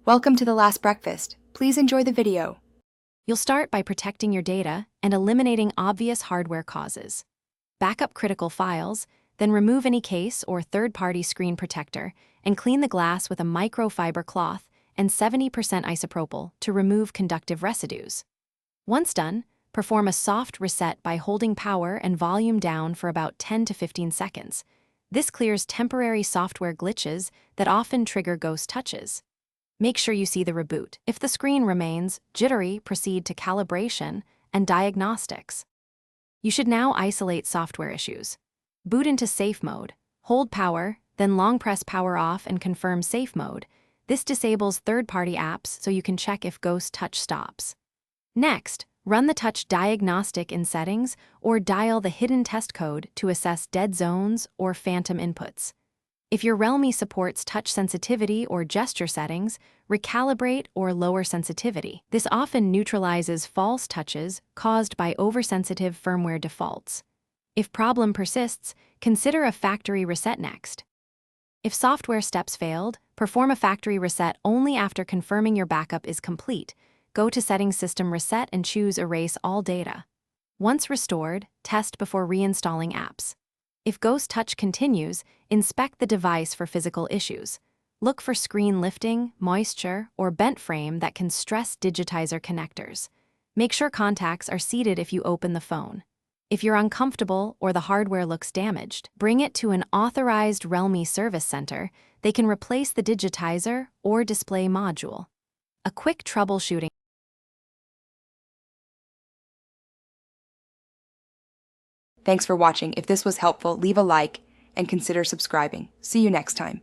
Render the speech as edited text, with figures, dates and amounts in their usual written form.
Welcome to The Last Breakfast. Please enjoy the video. You'll start by protecting your data and eliminating obvious hardware causes. Back up critical files, then remove any case or third-party screen protector and clean the glass with a microfiber cloth and 70% isopropyl to remove conductive residues. Once done, perform a soft reset by holding power and volume down for about 10 to 15 seconds. This clears temporary software glitches that often trigger ghost touches. Make sure you see the reboot. If the screen remains jittery, proceed to calibration and diagnostics. You should now isolate software issues. Boot into safe mode. Hold power, then long press power off and confirm safe mode. This disables third-party apps so you can check if ghost touch stops. Next, run the touch diagnostic in settings or dial the hidden test code to assess dead zones or phantom inputs. If your Realme supports touch sensitivity or gesture settings, recalibrate or lower sensitivity. This often neutralizes false touches caused by oversensitive firmware defaults. If problem persists, consider a factory reset next. If software steps failed, perform a factory reset only after confirming your backup is complete. Go to Settings System Reset and choose Erase All Data. Once restored, test before reinstalling apps. If ghost touch continues, inspect the device for physical issues. Look for screen lifting, moisture, or bent frame that can stress digitizer connectors. Make sure contacts are seated if you open the phone. If you're uncomfortable or the hardware looks damaged, bring it to an authorized Realme service center. They can replace the digitizer or display module. A quick troubleshooting. Thanks for watching. If this was helpful, leave a like and consider subscribing. See you next time.